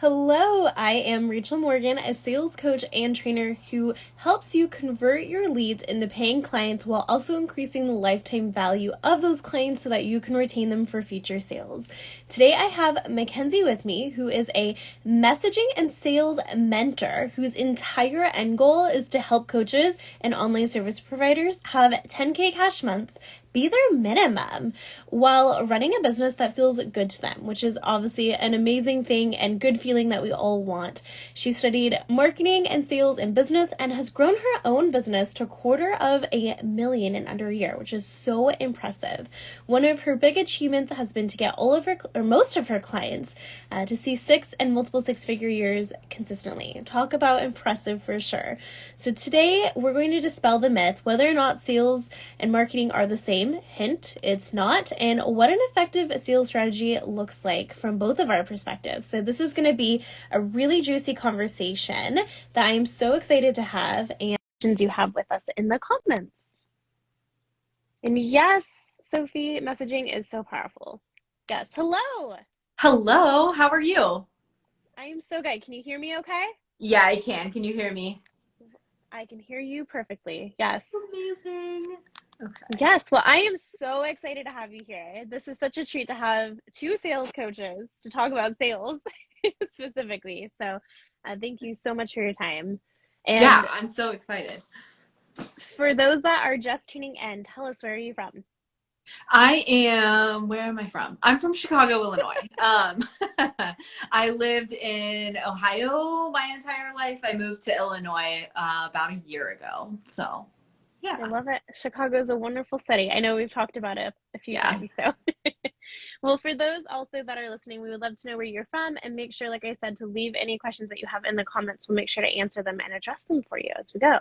Hello, I am Rachel Morgan, a sales coach and trainer who helps you convert your leads into paying clients while also increasing the lifetime value of those clients so that you can retain them for future sales. Today I have Mackenzie with me, who is a messaging and sales mentor whose entire end goal is to help coaches and online service providers have 10K cash months be their minimum while running a business that feels good to them, which is obviously an amazing thing and good feeling that we all want. She studied marketing and sales and business and has grown her own business to $250,000 in under a year, which is so impressive. One of her big achievements has been to get all of her or most of her clients to see six and multiple six-figure years consistently. Talk about impressive for sure. So today we're going to dispel the myth whether or not sales and marketing are the same. Hint, it's not, and what an effective sales strategy looks like from both of our perspectives. So this is going to be a really juicy conversation that I am so excited to have, and questions you have with us in the comments. And yes, Sophie, messaging is so powerful. Yes, hello. Hello, how are you? I am so good. Can you hear me okay? Yeah, I can. Can you hear me? I can hear you perfectly. Yes. Amazing. Okay. Yes, well, I am so excited to have you here. This is such a treat to have two sales coaches to talk about sales specifically. So, thank you so much for your time. Yeah, And I'm so excited. for those that are just tuning in, tell us, where are you from? Where am I from? I'm from Chicago, Illinois. I lived in Ohio my entire life. I moved to Illinois about a year ago. So, I yeah. love it. Chicago's a wonderful city. I know we've talked about it a few Yeah. times. So, well, for those also that are listening, we would love to know where you're from and make sure, like I said, to leave any questions that you have in the comments. We'll make sure to answer them and address them for you as we go.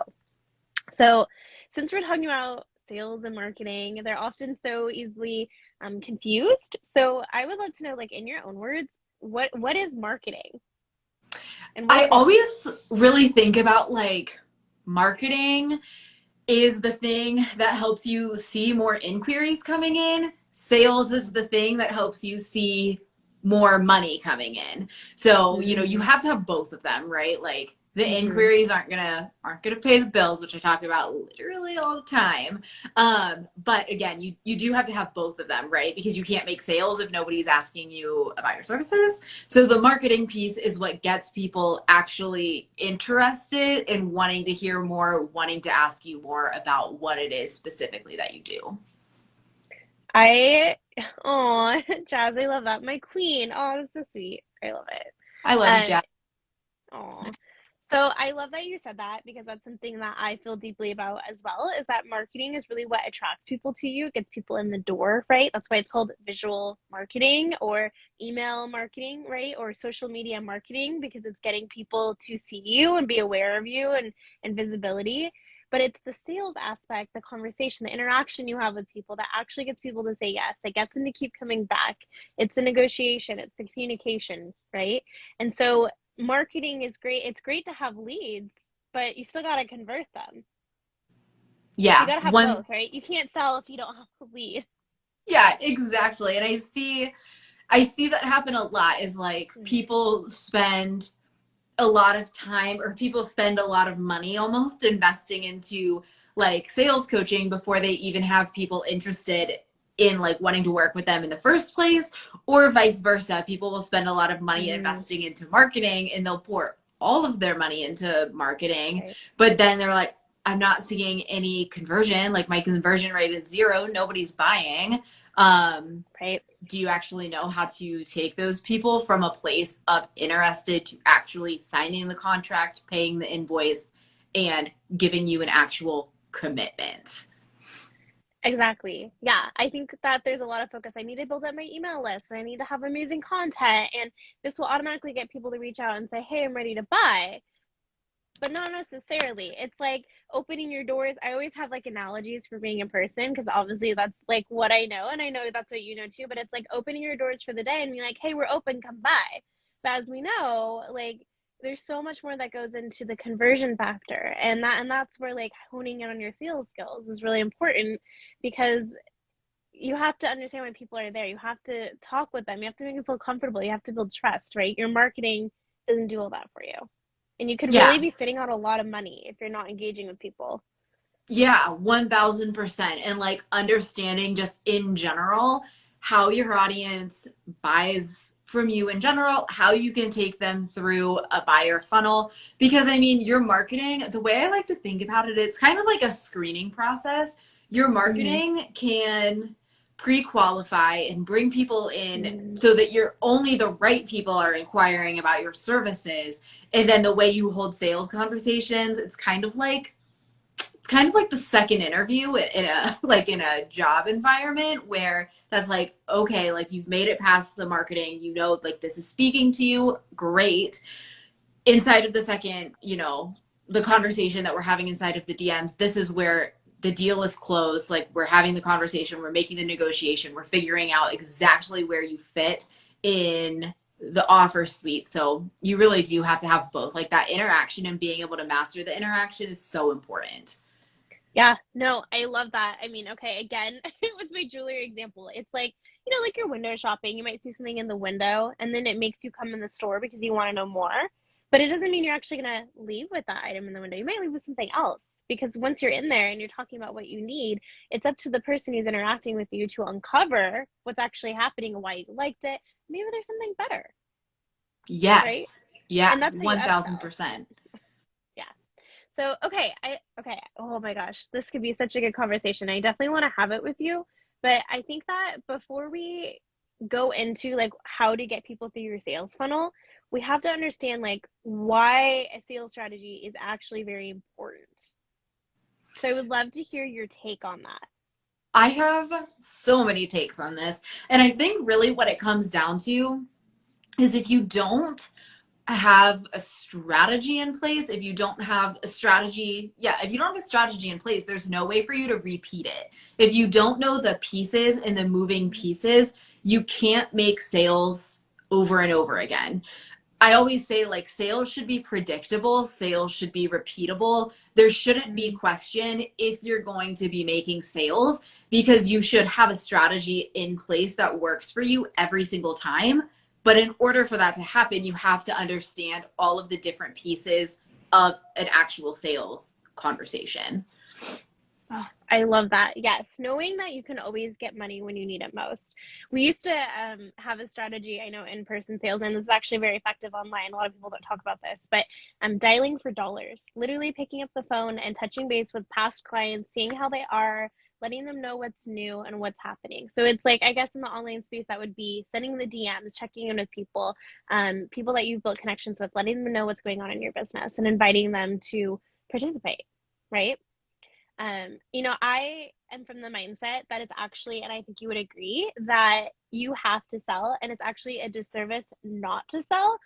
So, since we're talking about sales and marketing, they're often so easily confused. So, I would love to know, like in your own words, what is marketing and what I is it? always really think about like marketing is the thing that helps you see more inquiries coming in. Sales is the thing that helps you see more money coming in. So, you Mm-hmm. have to have both of them, right? Like the Mm-hmm. inquiries aren't gonna pay the bills, which I talk about literally all the time. But again, you do have to have both of them, right? Because you can't make sales if nobody's asking you about your services. So the marketing piece is what gets people actually interested in wanting to hear more, wanting to ask you more about what it is specifically that you do. I, oh, Jazz, I love that. My queen. Oh, that's so sweet. I love it. I love you, Uh, Jack. oh, so I love that you said that because that's something that I feel deeply about as well, is that marketing is really what attracts people to you, gets people in the door, right? That's why it's called visual marketing or email marketing, right? Or social media marketing, because it's getting people to see you and be aware of you and visibility. But it's the sales aspect, the conversation, the interaction you have with people that actually gets people to say yes, that gets them to keep coming back. It's the negotiation, it's the communication, right? And so marketing is great. It's great to have leads, but you still got to convert them. You Yeah, got to have one. both, right? You can't sell if you don't have a lead. Yeah, exactly. And I see that happen a lot. Is like Mm-hmm. people spend a lot of time, or people spend a lot of money almost investing into like sales coaching before they even have people interested in like wanting to work with them in the first place, or vice versa. People will spend a lot of money Mm-hmm. investing into marketing and they'll pour all of their money into marketing, Right. but then they're like, I'm not seeing any conversion. Like my conversion rate is zero. Nobody's buying. Um, Right. do you actually know how to take those people from a place of interested to actually signing the contract, paying the invoice, and giving you an actual commitment? Exactly. Yeah. I think that there's a lot of focus. I need to build up my email list. I need to have amazing content. And this will automatically get people to reach out and say, hey, I'm ready to buy. But not necessarily. It's like opening your doors. I always have like analogies for being a person because obviously that's like what I know, and I know that's what you know too. But it's like opening your doors for the day and being like, "Hey, we're open, come by." But as we know, like there's so much more that goes into the conversion factor, and that's where like honing in on your sales skills is really important because you have to understand when people are there. You have to talk with them. You have to make them feel comfortable. You have to build trust, right? Your marketing doesn't do all that for you. And you could really Yeah. be sitting on a lot of money if you're not engaging with people. Yeah, 1000%. And like understanding just in general how your audience buys from you in general, how you can take them through a buyer funnel. Because I mean, your marketing, the way I like to think about it, it's kind of like a screening process. Your Mm-hmm. marketing can pre-qualify and bring people in Mm-hmm. so that you're only the right people are inquiring about your services. And then the way you hold sales conversations, it's kind of like the second interview in a like in a job environment where that's like, okay, like you've made it past the marketing, like this is speaking to you, great. Inside of the second, the conversation that we're having inside of the DMs, this is where the deal is closed. Like we're having the conversation, we're making the negotiation, we're figuring out exactly where you fit in the offer suite. So you really do have to have both. Like that interaction and being able to master the interaction is so important. Yeah, no, I love that. I mean, okay, again, with my jewelry example, it's like, like your window shopping, you might see something in the window and then it makes you come in the store because you want to know more. But it doesn't mean you're actually going to leave with that item in the window. You might leave with something else because once you're in there and you're talking about what you need, it's up to the person who's interacting with you to uncover what's actually happening and why you liked it. Maybe there's something better, right? Yes. Yeah, And that's how you upsell. 1000%. Yeah. So, okay. Oh my gosh, this could be such a good conversation. I definitely want to have it with you, but I think that before we go into like how to get people through your sales funnel, we have to understand like why a sales strategy is actually very important. So I would love to hear your take on that. I have so many takes on this. And I think really what it comes down to is if you don't have a strategy in place, if you don't have a strategy, if you don't have a strategy in place, there's no way for you to repeat it. If you don't know the pieces and the moving pieces, you can't make sales over and over again. I always say like sales should be predictable, sales should be repeatable. There shouldn't be Mm, question if you're going to be making sales because you should have a strategy in place that works for you every single time. But in order for that to happen, you have to understand all of the different pieces of an actual sales conversation. oh, I love that. Yes, knowing that you can always get money when you need it most. We used to have a strategy, I know, in-person sales, and this is actually very effective online. A lot of people don't talk about this, but dialing for dollars, literally picking up the phone and touching base with past clients, seeing how they are, letting them know what's new and what's happening. So it's like, I guess in the online space, that would be sending the DMs, checking in with people, people that you've built connections with, letting them know what's going on in your business and inviting them to participate, right? I am from the mindset that it's actually, and I think you would agree, that you have to sell, and it's actually a disservice not to sell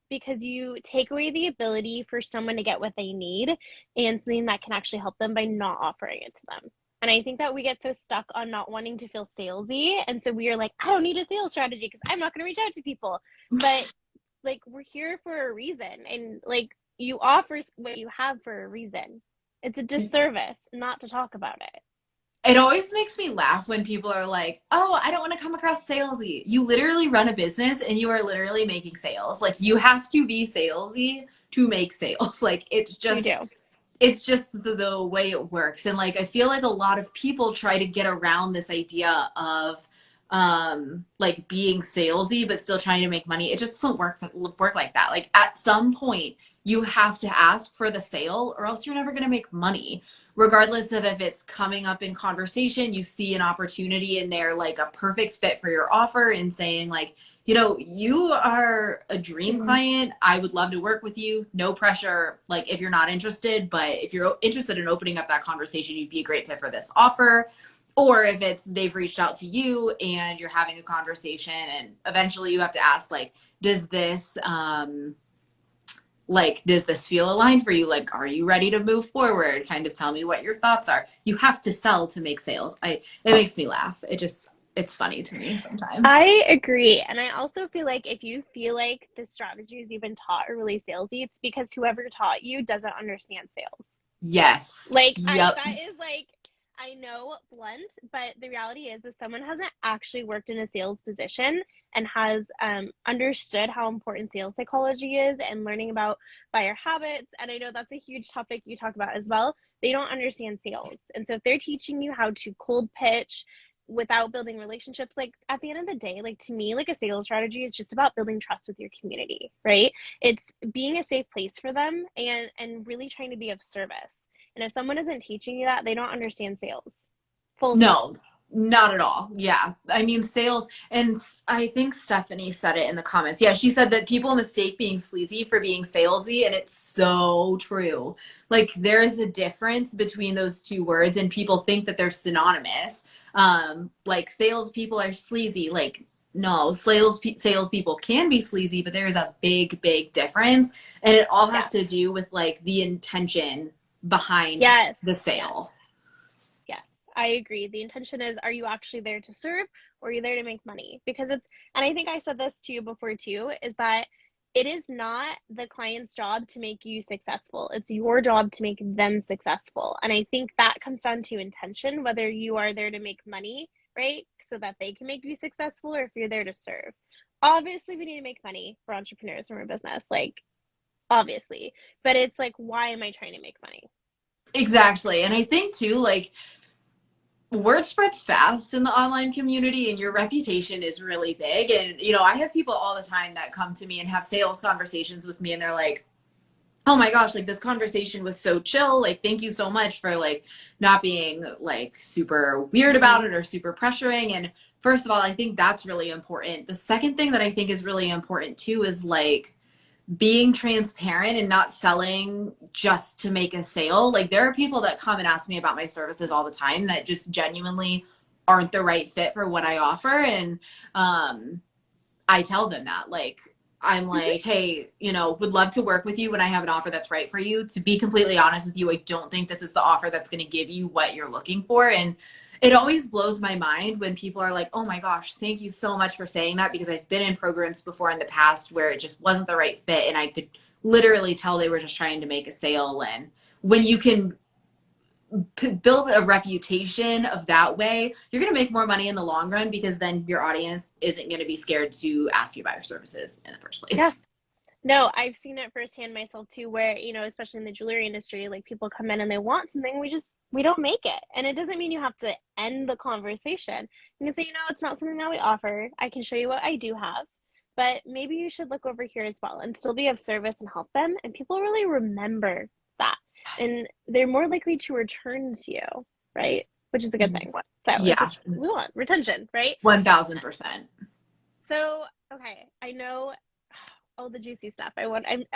because you take away the ability for someone to get what they need and something that can actually help them by not offering it to them. And I think that we get so stuck on not wanting to feel salesy. And so we are like, I don't need a sales strategy because I'm not going to reach out to people. But like, we're here for a reason. And like, you offer what you have for a reason. It's a disservice not to talk about it. It always makes me laugh when people are like, "Oh, I don't want to come across salesy." You literally run a business and you are literally making sales. Like you have to be salesy to make sales. Like You do. it's just the way it works. And like I feel like a lot of people try to get around this idea of like being salesy but still trying to make money. It just doesn't work like that. Like at some point you have to ask for the sale or else you're never going to make money, regardless of if it's coming up in conversation, you see an opportunity in there, like a perfect fit for your offer and saying like, you are a dream Mm-hmm. client. I would love to work with you. No pressure. Like if you're not interested, but if you're interested in opening up that conversation, you'd be a great fit for this offer. Or if it's they've reached out to you and you're having a conversation and eventually you have to ask like, does this does this feel aligned for you? Like, are you ready to move forward? Kind of tell me what your thoughts are. You have to sell to make sales. It makes me laugh. It's funny to me sometimes. I agree. And I also feel like if you feel like the strategies you've been taught are really salesy, it's because whoever taught you doesn't understand sales. Yes. Like Yep. that is like I know blunt, but the reality is if someone hasn't actually worked in a sales position and has understood how important sales psychology is and learning about buyer habits, and I know that's a huge topic you talk about as well, they don't understand sales. And so if they're teaching you how to cold pitch without building relationships, like at the end of the day, like to me, like a sales strategy is just about building trust with your community, right? It's being a safe place for them and really trying to be of service. And if someone isn't teaching you that, they don't understand sales. Full stop. No, not at all. Yeah. I mean, sales, and I think Stephanie said it in the comments. Yeah, she said that people mistake being sleazy for being salesy, and it's so true. Like, there is a difference between those two words, and people think that they're synonymous. Like, salespeople are sleazy. Like, no, salespeople can be sleazy, but there is a big, big difference. And it all has to do with like the intention behind Yes. the Yes. sale. Yes, I agree. The intention is, are you actually there to serve or are you there to make money? Because it's, and I think I said this to you before too, is that it is not the client's job to make you successful. It's your job to make them successful. And I think that comes down to intention, whether you are there to make money, right? So that they can make you successful, or if you're there to serve. Obviously, we need to make money for entrepreneurs from our business, like obviously. But it's like, why am I trying to make money? Exactly. And I think too, like, word spreads fast in the online community and your reputation is really big. And, you know, I have people all the time that come to me and have sales conversations with me and they're like, oh my gosh, like this conversation was so chill. Like, thank you so much for like not being like super weird about it or super pressuring. And first of all, I think that's really important. The second thing that I think is really important too is like, being transparent and not selling just to make a sale. Like there are people that come and ask me about my services all the time that just genuinely aren't the right fit for what I offer. And I tell them that, like, I'm like, hey, you know, would love to work with you when I have an offer that's right for you. To be completely honest with you, I don't think this is the offer that's going to give you what you're looking for. And it always blows my mind when people are like, oh my gosh, thank you so much for saying that, because I've been in programs before in the past where it just wasn't the right fit. And I could literally tell they were just trying to make a sale. And when you can build a reputation of that way, you're going to make more money in the long run, because then your audience isn't going to be scared to ask you about your services in the first place. Yes. No, I've seen it firsthand myself too, where, you know, especially in the jewelry industry, like people come in and they want something, we don't make it. And it doesn't mean you have to end the conversation. You can say, you know, it's not something that we offer. I can show you what I do have, but maybe you should look over here as well and still be of service and help them. And people really remember that. And they're more likely to return to you, right? Which is a good thing. So it's Yeah, what we want, retention, right? 1000%. So, okay, I know all the juicy stuff. I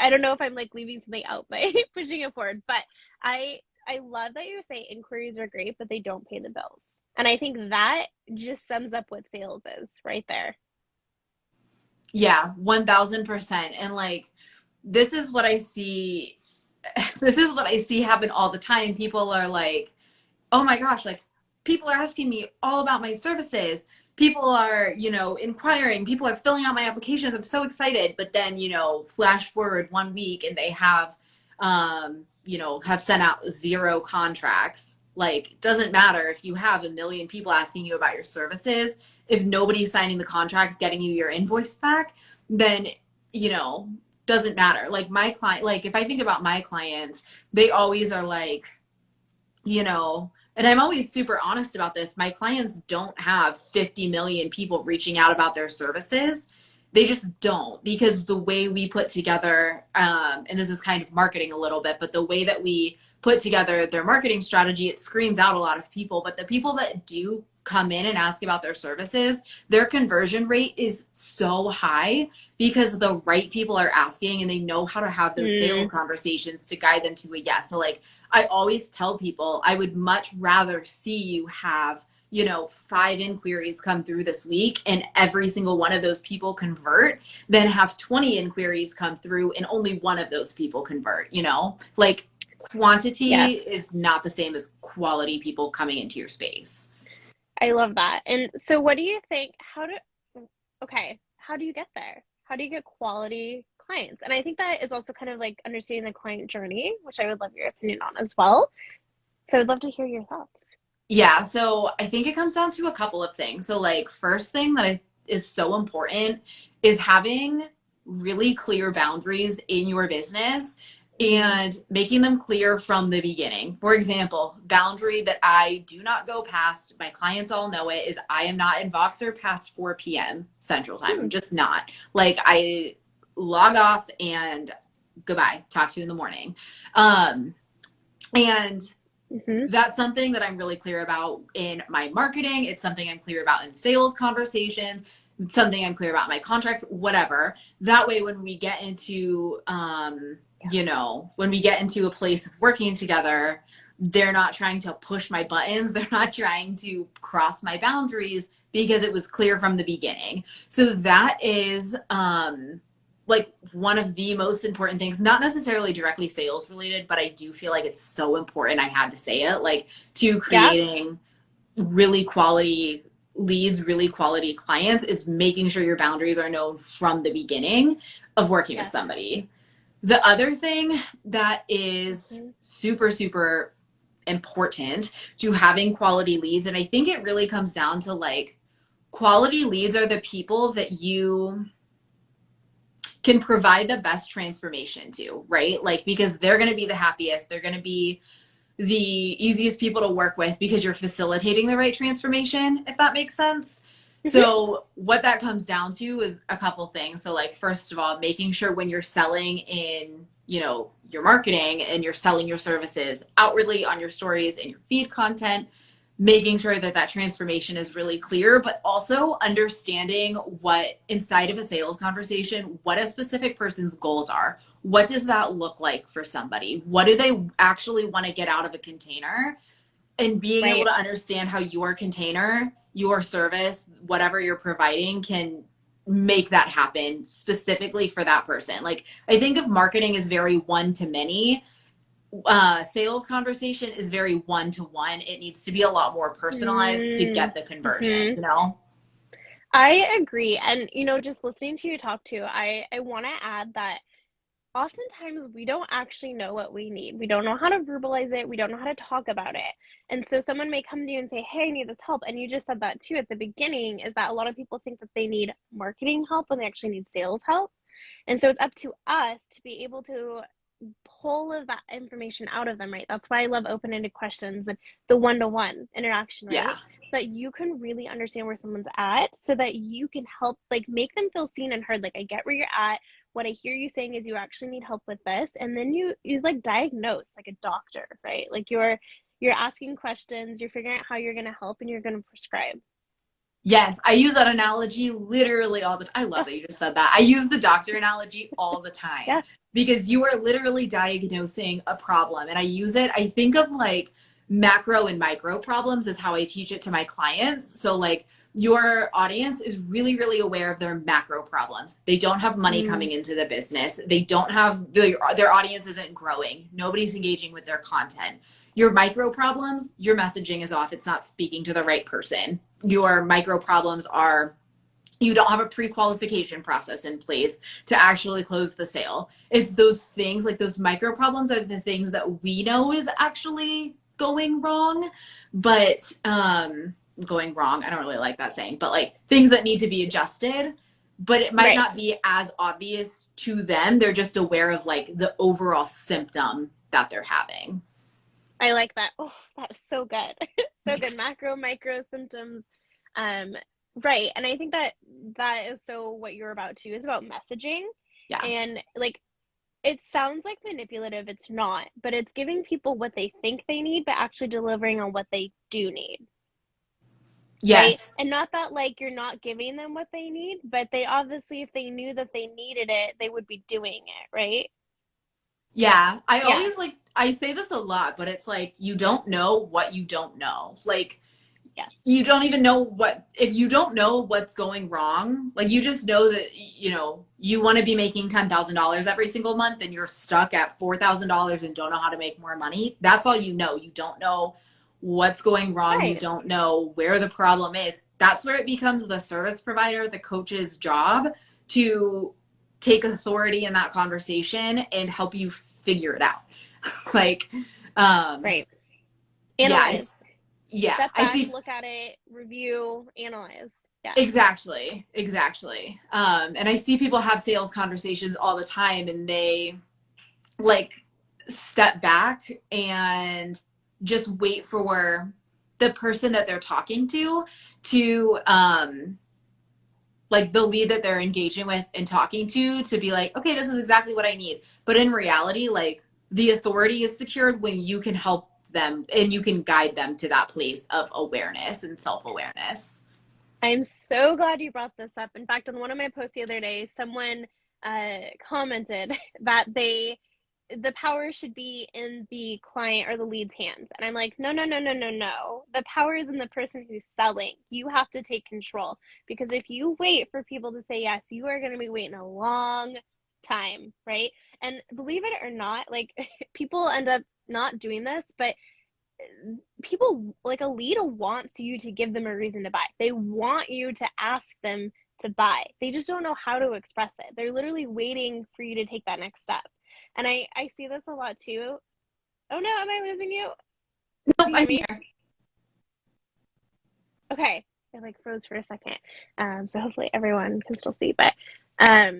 don't know if I'm like leaving something out by pushing it forward, but I love that you say inquiries are great, but they don't pay the bills. And I think that just sums up what sales is right there. Yeah, 1000%. And like, this is what I see. This is what I see happen all the time. People are like, oh my gosh, like people are asking me all about my services. People are, you know, inquiring. People are filling out my applications. I'm so excited. But then, you know, flash forward 1 week and they have, you know, have sent out 0 contracts. Like, doesn't matter if you have 1 million people asking you about your services. If nobody's signing the contracts, getting you your invoice back, then, you know, doesn't matter. Like my client, like if I think about my clients, they always are like, you know, and I'm always super honest about this. My clients don't have 50 million people reaching out about their services. They just don't, because the way we put together, and this is kind of marketing a little bit, but the way that we put together their marketing strategy, it screens out a lot of people. But the people that do come in and ask about their services, their conversion rate is so high because the right people are asking and they know how to have those sales conversations to guide them to a yes. So like, I always tell people I would much rather see you have, you know, 5 inquiries come through this week and every single one of those people convert than have 20 inquiries come through and only one of those people convert, you know? Like quantity Yes, is not the same as quality people coming into your space. I love that. And so what do you think, how do you get there? How do you get quality clients? And I think that is also kind of like understanding the client journey, which I would love your opinion on as well. So I'd love to hear your thoughts. Yeah, so I think it comes down to a couple of things. So, like, first thing is so important is having really clear boundaries in your business Mm. and making them clear from the beginning. For example, boundary that I do not go past, my clients all know it, is I am not in Voxer past 4 p.m. Central Time. I'm Hmm. just not. Like, I log off and goodbye, talk to you in the morning. And Mm-hmm. that's something that I'm really clear about in my marketing. It's something I'm clear about in sales conversations. It's something I'm clear about in my contracts, whatever. That way, when we get into, when we get into a place of working together, they're not trying to push my buttons. They're not trying to cross my boundaries because it was clear from the beginning. So that is, like one of the most important things, not necessarily directly sales related, but I do feel like it's so important. I had to say it, like, to Yeah. creating really quality leads, really quality clients, is making sure your boundaries are known from the beginning of working with Yes. somebody. The other thing that is Mm-hmm. super, super important to having quality leads, and I think it really comes down to, like, quality leads are the people that you can provide the best transformation to, right? Like, because they're going to be the happiest, they're going to be the easiest people to work with because you're facilitating the right transformation, if that makes sense. Mm-hmm. So, what that comes down to is a couple things. So, like, first of all, making sure when you're selling in, your marketing and you're selling your services outwardly on your stories and your feed content, making sure that that transformation is really clear, but also understanding what, inside of a sales conversation, what a specific person's goals are. What does that look like for somebody? What do they actually want to get out of a container? And being able Right. to understand how your container, your service, whatever you're providing, can make that happen specifically for that person. Like, I think of marketing as very one to many. Sales conversation is very one to one. It needs to be a lot more personalized to get the conversion, Mm-hmm. you know? I agree. And, just listening to you talk too, I want to add that oftentimes we don't actually know what we need. We don't know how to verbalize it. We don't know how to talk about it. And so someone may come to you and say, "Hey, I need this help." And you just said that too at the beginning, is that a lot of people think that they need marketing help when they actually need sales help. And so it's up to us to be able to pull of that information out of them, right? That's why I love open-ended questions and the one-to-one interaction, Yeah. right? So that you can really understand where someone's at, so that you can help, like, make them feel seen and heard. Like, I get where you're at. What I hear you saying is you actually need help with this. And then you like diagnose like a doctor, right? Like, you're asking questions, you're figuring out how you're going to help, and you're going to prescribe. Yes, I use that analogy literally all the time. I love Oh, that you just said that. I use the doctor analogy all the time yes. because you are literally diagnosing a problem. And I use it, I think of, like, macro and micro problems is how I teach it to my clients. So, like, your audience is really, really aware of their macro problems. They don't have money Mm, coming into the business. They don't have their audience isn't growing. Nobody's engaging with their content. Your micro problems, your messaging is off. It's not speaking to the right person. Your micro problems are you don't have a pre-qualification process in place to actually close the sale. It's those things, like, those micro problems are the things that we know is actually going wrong. But going wrong, I don't really like that saying, but, like, things that need to be adjusted, but it might right. not be as obvious to them. They're just aware of, like, the overall symptom that they're having. I like that. Oh, that was so good. So good. Thanks. Macro, micro symptoms. Um, right. And I think that that is so what you're about too, is about messaging. Yeah. And, like, it sounds like manipulative. It's not, but it's giving people what they think they need, but actually delivering on what they do need. Right. Yes. And not that, like, you're not giving them what they need, but they obviously, if they knew that they needed it, they would be doing it. Right. Yeah, I Yeah. always, like, I say this a lot, but it's like you don't know what you don't know. Like, Yes. you don't even know what, if you don't know what's going wrong, like, you just know that, you want to be making $10,000 every single month and you're stuck at $4,000 and don't know how to make more money. That's all you know. You don't know what's going wrong. You Right. don't know where the problem is. That's where it becomes the service provider, the coach's job to take authority in that conversation and help you figure it out. Like, um, Right. yeah, Analyze. Yeah, Step I back, see. look at it, review, analyze. Yeah. Exactly. Exactly. And I see people have sales conversations all the time and they like step back and just wait for the person that they're talking to like the lead that they're engaging with and talking to be like, okay, this is exactly what I need. But in reality, like the authority is secured when you can help them and you can guide them to that place of awareness and self-awareness. I'm so glad you brought this up. In fact, on one of my posts the other day, someone commented that the power should be in the client or the lead's hands. And I'm like, no, no, no, no, no, no. The power is in the person who's selling. You have to take control, because if you wait for people to say yes, you are going to be waiting a long time, right? And believe it or not, like people end up not doing this, but people, like, a lead wants you to give them a reason to buy. They want you to ask them to buy. They just don't know how to express it. They're literally waiting for you to take that next step. And I see this a lot too. Oh no, am I losing you? Nope, Do you hear I'm me? here. Okay. I like froze for a second. So hopefully everyone can still see. But a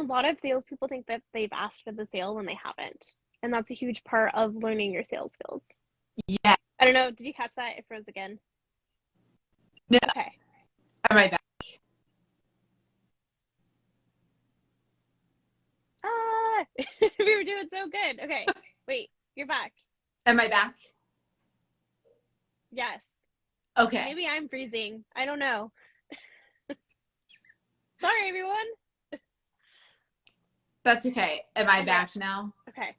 lot of salespeople think that they've asked for the sale when they haven't. And that's a huge part of learning your sales skills. Yeah. I don't know. Did you catch that? It froze again. No, Okay. am I back? Ah, we were doing so good. Okay. Wait, you're back. Am I back? Yes. Okay. Maybe I'm freezing. I don't know. Sorry, everyone. That's okay. Am I Okay. back now? Okay.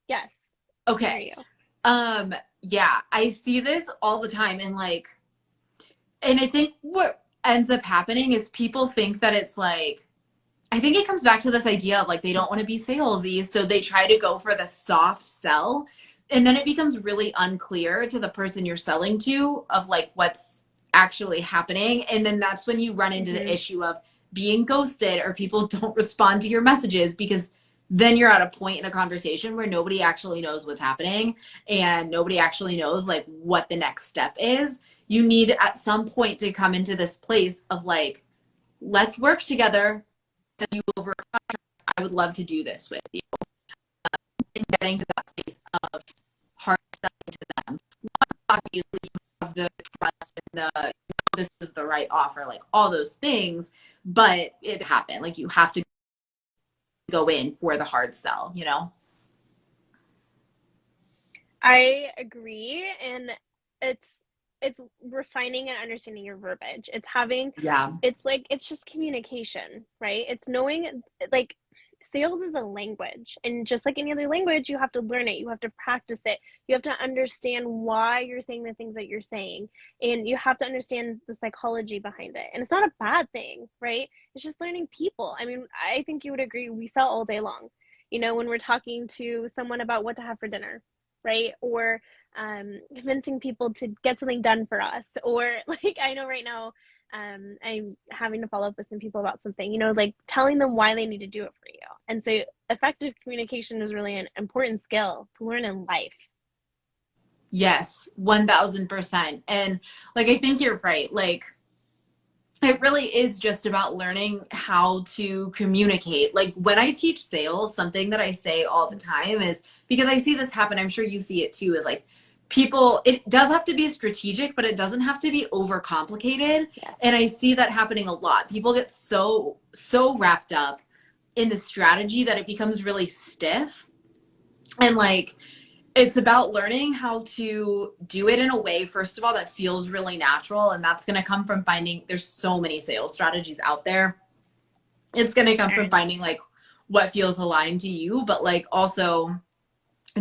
Yes. Okay. Hear you. Yeah, I see this all the time and like, and I think what ends up happening is people think that it's like, I think it comes back to this idea of like they don't want to be salesy, so they try to go for the soft sell, and then it becomes really unclear to the person you're selling to of like what's actually happening, and then that's when you run into the issue of being ghosted or people don't respond to your messages, because then you're at a point in a conversation where nobody actually knows what's happening and nobody actually knows like what the next step is. You need at some point to come into this place of like, let's work together. You over, I would love to do this with you. And getting to that place of hard selling to them. Obviously, you have the trust and the, you know, this is the right offer, like all those things, but it happened. Like you have to go in for the hard sell, you know? I agree, and it's it's refining and understanding your verbiage. It's having, Yeah. it's like, it's just communication, right? It's knowing, like, sales is a language, and just like any other language, you have to learn it, you have to practice it, you have to understand why you're saying the things that you're saying, and you have to understand the psychology behind it. And it's not a bad thing, right? It's just learning people. I mean, I think you would agree, we sell all day long, when we're talking to someone about what to have for dinner, right? Or convincing people to get something done for us. Or like, I know right now, I'm having to follow up with some people about something, like telling them why they need to do it for you. And so effective communication is really an important skill to learn in life. Yes, 1000%. And like, I think you're right. Like, it really is just about learning how to communicate. Like when I teach sales, something that I say all the time is, because I see this happen, I'm sure you see it too, is like people, it does have to be strategic, but it doesn't have to be overcomplicated. Yes. And I see that happening a lot. People get so wrapped up in the strategy that it becomes really stiff. And like, it's about learning how to do it in a way, first of all, that feels really natural. And that's going to come from finding, there's so many sales strategies out there. It's going to come from finding like what feels aligned to you, but like also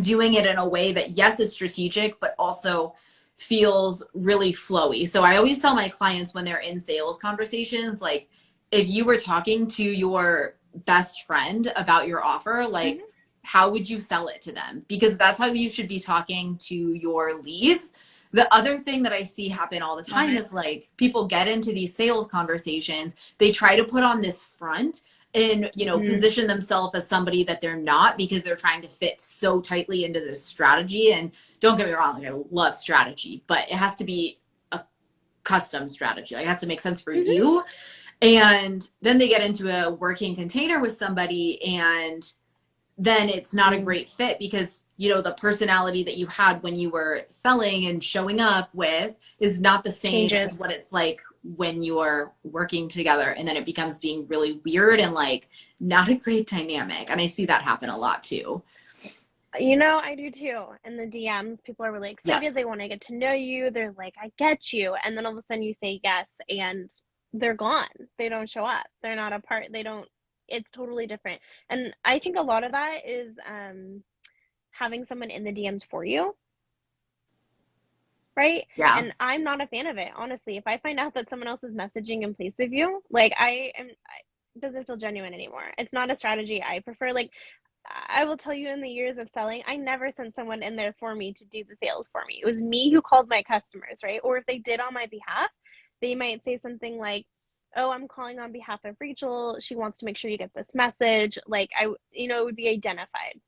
doing it in a way that, yes, is strategic, but also feels really flowy. So I always tell my clients when they're in sales conversations, like if you were talking to your best friend about your offer, like, how would you sell it to them? Because that's how you should be talking to your leads. The other thing that I see happen all the time is like people get into these sales conversations, they try to put on this front and, you know, Mhm. position themselves as somebody that they're not because they're trying to fit so tightly into this strategy. And don't get me wrong, like I love strategy, but it has to be a custom strategy. Like it has to make sense for Mhm. you. And then they get into a working container with somebody, and then it's not a Mm. great fit because, you know, the personality that you had when you were selling and showing up with is not the same as Changes. what it's like when you're working together. And then it becomes being really weird and like not a great dynamic. And I see that happen a lot too. You know, I do too. In the DMs, people are really Yeah. excited. They want to get to know you. They're like, I get you. And then all of a sudden you say yes and they're gone. They don't show up. They're not a part. They don't, it's totally different. And I think a lot of that is having someone in the DMs for you, right? Yeah. And I'm not a fan of it, honestly. If I find out that someone else is messaging in place of you, like it doesn't feel genuine anymore. It's not a strategy I prefer. Like I will tell you, in the years of selling, I never sent someone in there for me to do the sales for me. It was me who called my customers, right? Or if they did on my behalf, they might say something like, "Oh, I'm calling on behalf of Rachel. She wants to make sure you get this message." Like it would be identified.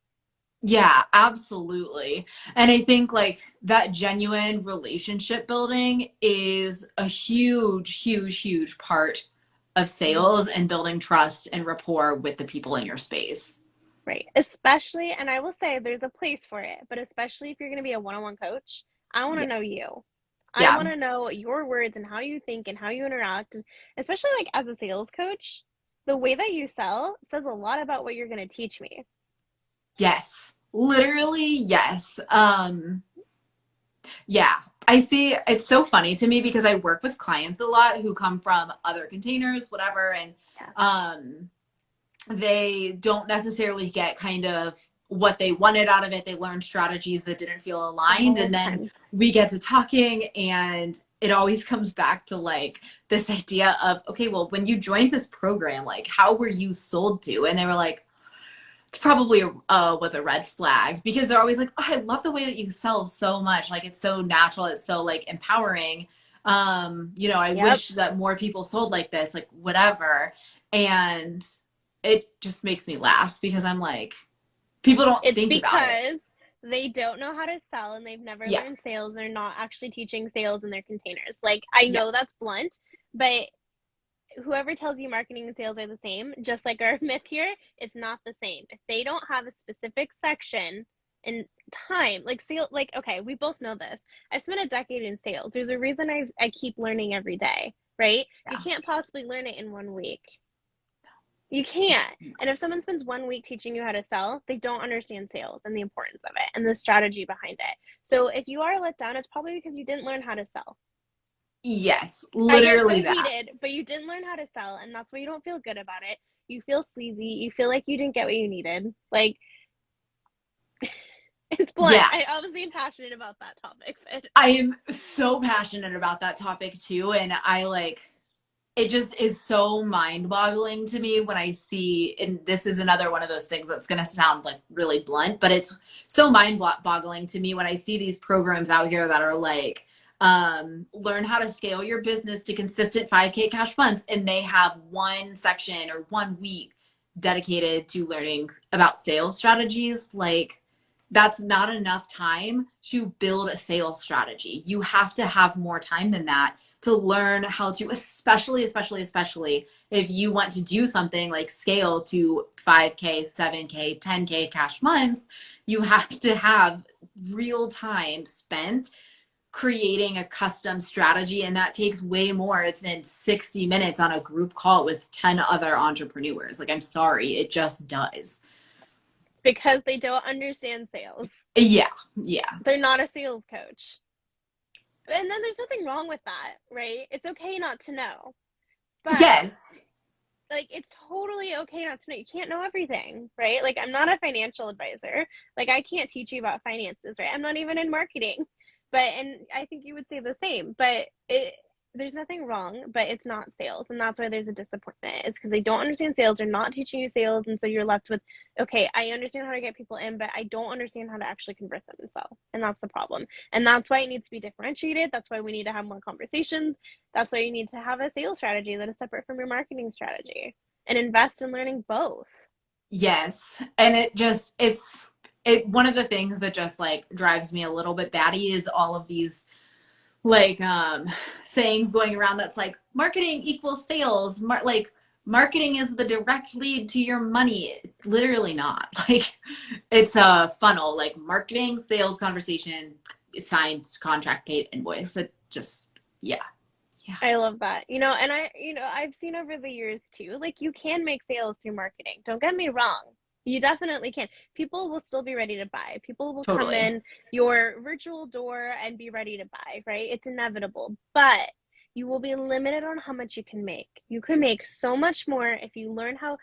Yeah, absolutely. And I think like that genuine relationship building is a huge, huge, huge part of Mm, sales and building trust and rapport with the people in your space. right. Especially, and I will say there's a place for it, but especially if you're going to be a one-on-one coach, I want to Yeah. know you. I Yeah. want to know your words and how you think and how you interact, especially like as a sales coach. The way that you sell says a lot about what you're going to teach me. Yes. Literally, yes. Yeah. I see it's so funny to me because I work with clients a lot who come from other containers, whatever, and Yeah, um they don't necessarily get kind of what they wanted out of it. They learned strategies that didn't feel aligned. all And the then time. we get to talking, and it always comes back to like this idea of, okay, well, when you joined this program, like how were you sold to? And they were like, it's probably was a red flag because they're always like, oh, I love the way that you sell so much. Like it's so natural. It's so like empowering. You know, I Yep. wish that more people sold like this, like whatever. And it just makes me laugh because I'm like, people don't It's think about it. because they don't know how to sell and they've never Yeah. learned sales. They're not actually teaching sales in their containers. Like, I Yeah. know that's blunt, but whoever tells you marketing and sales are the same, just like our myth here, it's not the same. If they don't have a specific section and time, like sales, like okay, we both know this. I spent a decade in sales. There's a reason I keep learning every day, right? You Yeah. can't possibly learn it in 1 week. You can't. And if someone spends 1 week teaching you how to sell, they don't understand sales and the importance of it and the strategy behind it. So if you are let down, it's probably because you didn't learn how to sell. Yes. I get so Literally that. heated, but you didn't learn how to sell, and that's why you don't feel good about it. You feel sleazy. You feel like you didn't get what you needed. Like, it's blunt. Yeah. I obviously am passionate about that topic, but I am so passionate about that topic too. And I like, it just is so mind boggling to me when I see, and this is another one of those things that's going to sound like really blunt, but it's so mind boggling to me when I see these programs out here that are like, learn how to scale your business to consistent 5K cash months. And they have one section or 1 week dedicated to learning about sales strategies. Like, that's not enough time to build a sales strategy. You have to have more time than that to learn how to, especially if you want to do something like scale to 5K, 7K, 10K cash months, you have to have real time spent creating a custom strategy. And that takes way more than 60 minutes on a group call with 10 other entrepreneurs. Like, I'm sorry, it just does. it's because they don't understand sales. Yeah, yeah. They're not a sales coach. And then there's nothing wrong with that, right? It's okay not to know. But Yes. like it's totally okay not to know. You can't know everything, right? Like I'm not a financial advisor. Like I can't teach you about finances, right? I'm not even in marketing. But and I think you would say the same. But there's nothing wrong, but it's not sales. And that's why there's a disappointment. It's because they don't understand sales, they're not teaching you sales, and so you're left with, okay, I understand how to get people in, but I don't understand how to actually convert them and sell. And that's the problem. And that's why it needs to be differentiated. That's why we need to have more conversations. That's why you need to have a sales strategy that is separate from your marketing strategy. and invest in learning both. Yes. And one of the things that just like drives me a little bit batty is all of these like sayings going around that's like marketing equals sales. Like marketing is the direct lead to your money. Literally not. Like it's a funnel, like marketing, sales, conversation, signed contract, paid invoice. It just, yeah. Yeah. I love that. And I've seen over the years too, like you can make sales through marketing. Don't get me wrong. You definitely can. People will still be ready to buy. People will come Totally. in your virtual door and be ready to buy, right? It's inevitable. But you will be limited on how much you can make. You can make so much more if you learn how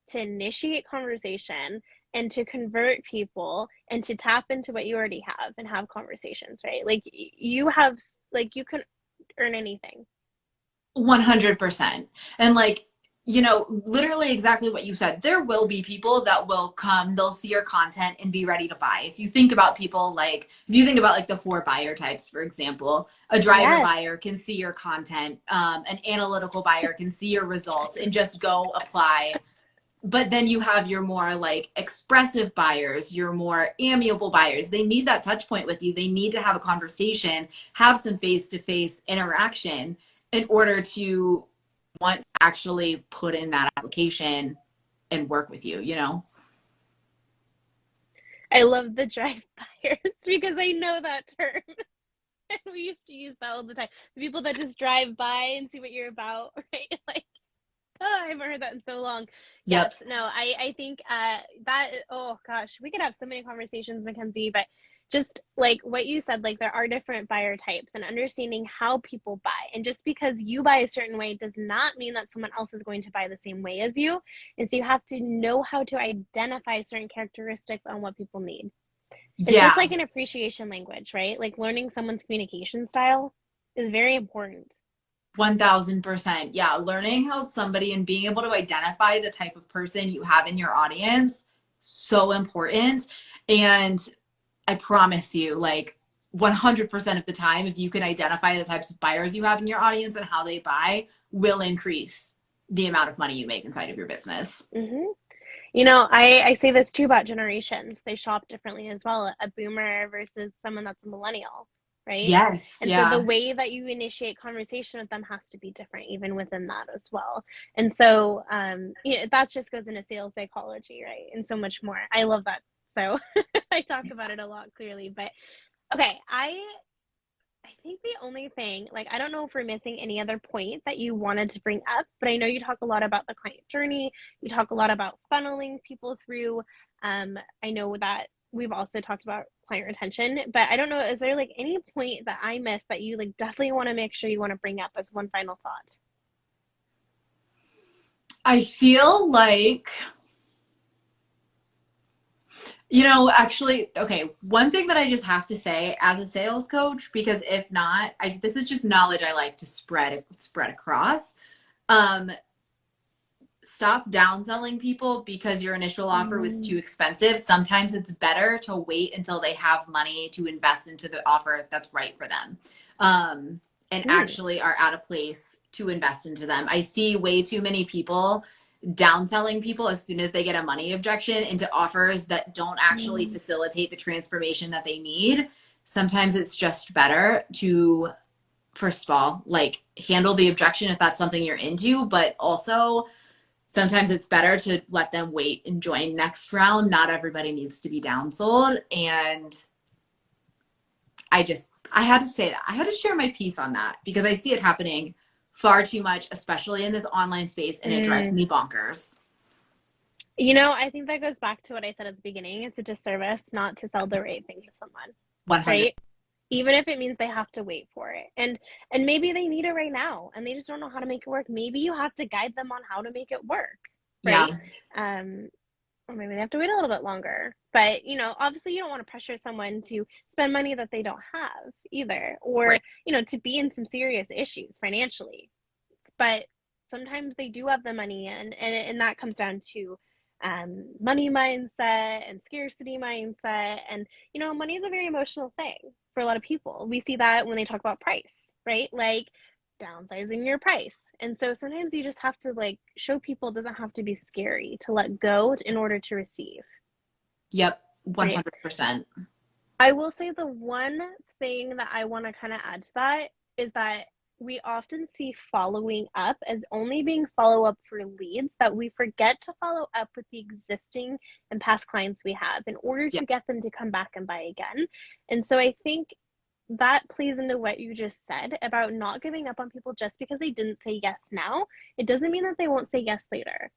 to initiate conversation and to convert people and to tap into what you already have and have conversations, right? Like you can earn anything. 100%. And like, literally exactly what you said. There will be people that will come, they'll see your content and be ready to buy. If you think about people like, if you think about like the 4 buyer types, for example, a driver Yes. buyer can see your content, an analytical buyer can see your results and just go apply. But then you have your more like expressive buyers, your more amiable buyers. They need that touch point with you. They need to have a conversation, have some face-to-face interaction in order to want to actually put in that application and work with you. I love the drive buyers because I know that term. We used to use that all the time. The people that just drive by and see what you're about, right? Like, oh, I haven't heard that in so long. Yes, Yep. no, I think that, oh gosh, we could have so many conversations, Mackenzie, but just like what you said, like there are different buyer types and understanding how people buy. And just because you buy a certain way does not mean that someone else is going to buy the same way as you. And so you have to know how to identify certain characteristics on what people need. It's just Yeah. like an appreciation language, right? Like learning someone's communication style is very important. 1000%. Yeah. Learning how somebody and being able to identify the type of person you have in your audience, so important. And I promise you, like 100% of the time, if you can identify the types of buyers you have in your audience and how they buy, will increase the amount of money you make inside of your business. Hmm. I say this too about generations. They shop differently as well. A boomer versus someone that's a millennial, right? Yes. And so the Yeah. way that you initiate conversation with them has to be different, even within that as well. And so, that just goes into sales psychology, right? And so much more. I love that. So I talk about it a lot clearly. But okay, I think the only thing, like, I don't know if we're missing any other point that you wanted to bring up, but I know you talk a lot about the client journey. You talk a lot about funneling people through. I know that we've also talked about client retention, but I don't know, is there like any point that I missed that you like definitely want to make sure you want to bring up as one final thought? I feel like, actually, okay, one thing that I just have to say as a sales coach, because if not, this is just knowledge I like to spread across. Um, Stop downselling people because your initial offer was too Mm, expensive. Sometimes it's better to wait until they have money to invest into the offer that's right for them, and mm, actually are at a place to invest into them. I see way too many people downselling people as soon as they get a money objection into offers that don't actually mm, facilitate the transformation that they need. Sometimes it's just better to, first of all, like handle the objection if that's something you're into, but also sometimes it's better to let them wait and join next round. Not everybody needs to be downsold. And I had to say that. I had to share my piece on that because I see it happening far too much, especially in this online space, and it drives mm. me bonkers. I think that goes back to what I said at the beginning. It's a disservice not to sell the right thing to someone, 100. right? Even if it means they have to wait for it. And maybe they need it right now and they just don't know how to make it work. Maybe you have to guide them on how to make it work, Yeah. right? Um, or maybe they have to wait a little bit longer. But, obviously you don't want to pressure someone to spend money that they don't have either, or, Right. to be in some serious issues financially. But sometimes they do have the money, and that comes down to money mindset and scarcity mindset. And money is a very emotional thing for a lot of people. We see that when they talk about price, right? Like downsizing your price. And so sometimes you just have to like show people it doesn't have to be scary to let go in order to receive. Yep, Right. 100%. I will say the one thing that I want to kind of add to that is that we often see following up as only being follow up for leads, that we forget to follow up with the existing and past clients we have in order Yeah. to get them to come back and buy again. And so I think that plays into what you just said about not giving up on people just because they didn't say yes now. It doesn't mean that they won't say yes later.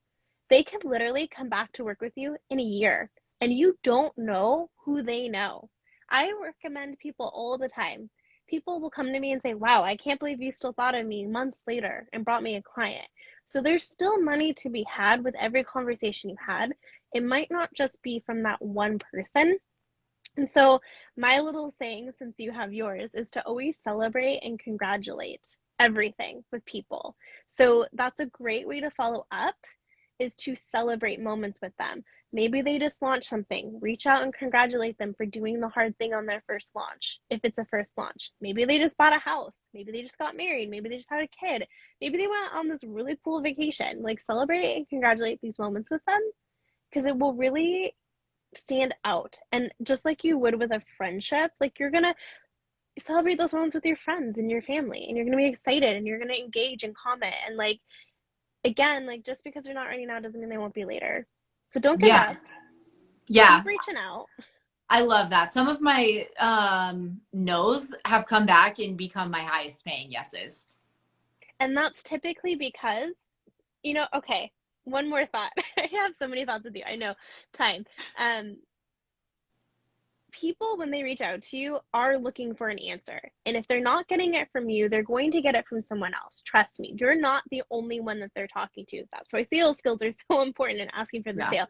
They could literally come back to work with you in a year and you don't know who they know. I recommend people all the time. People will come to me and say, wow, I can't believe you still thought of me months later and brought me a client. So there's still money to be had with every conversation you had. It might not just be from that one person. And so my little saying, since you have yours, is to always celebrate and congratulate everything with people. So that's a great way to follow up, is to celebrate moments with them. Maybe they just launched something. Reach out and congratulate them for doing the hard thing on their first launch, if it's a first launch. Maybe they just bought a house. Maybe they just got married. Maybe they just had a kid. Maybe they went on this really cool vacation. Like, celebrate and congratulate these moments with them, because it will really stand out. And just like you would with a friendship, like, you're gonna celebrate those moments with your friends and your family, and you're gonna be excited and you're gonna engage and comment. And like, again, like, just because they're not ready now doesn't mean they won't be later. So don't give Yeah. up. Yeah. Keep reaching out. I love that. Some of my no's have come back and become my highest paying yeses. And that's typically because, okay, one more thought. I have so many thoughts with you. I know, time. People, when they reach out to you, are looking for an answer. And if they're not getting it from you, they're going to get it from someone else. Trust me, you're not the only one that they're talking to. That's why sales skills are so important in asking for the Yeah. sale.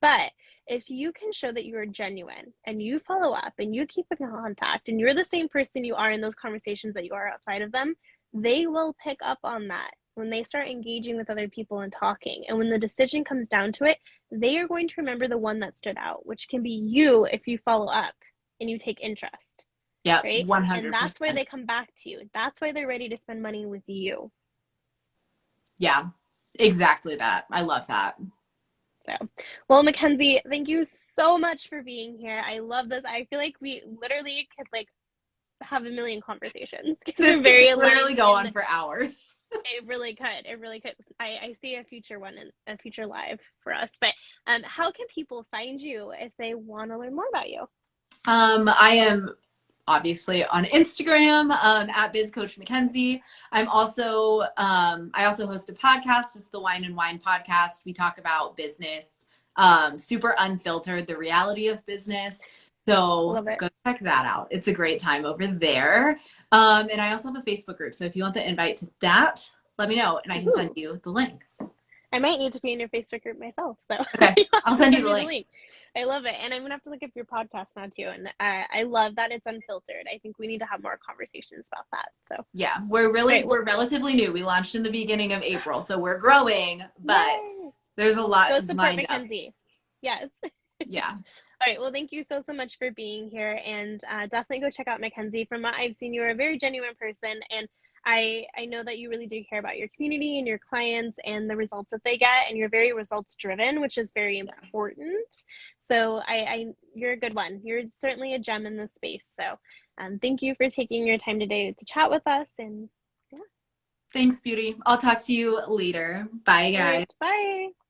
But if you can show that you are genuine and you follow up and you keep in contact and you're the same person you are in those conversations that you are outside of them, they will pick up on that when they start engaging with other people and talking. And when the decision comes down to it, they are going to remember the one that stood out, which can be you if you follow up and you take interest, Yep, right? And that's why 100%. they come back to you. That's why they're ready to spend money with you. Yeah, exactly that. I love that. So, well, Mackenzie, thank you so much for being here. I love this. I feel like we literally could like have a million conversations because This we're could very literally aligned. go on for hours. It really could. It really could. I see a future one and a future live for us. But how can people find you if they want to learn more about you? I am obviously on Instagram at Biz Coach Mackenzie. I also host a podcast. It's the Wine and Wine podcast. We talk about business, super unfiltered, the reality of business. So Love it. go check that out. It's a great time over there. And I also have a Facebook group. So if you want the invite to that, let me know and I can send you the link. I might need to be in your Facebook group myself. So Okay, I'll send you the link. I love it. And I'm going to have to look up your podcast now too. And I love that it's unfiltered. I think we need to have more conversations about that. So yeah, we're relatively new. We launched in the beginning of April. So we're growing, but there's a lot go support lined Mackenzie. Up. Yes. Yeah. All right. Well, thank you so much for being here. And definitely go check out Mackenzie. From what I've seen, you're a very genuine person. And I know that you really do care about your community and your clients and the results that they get. And you're very results driven, which is very important. So you're a good one. You're certainly a gem in this space. So thank you for taking your time today to chat with us. And yeah. Thanks, Beauty. I'll talk to you later. Bye, guys. Right, bye.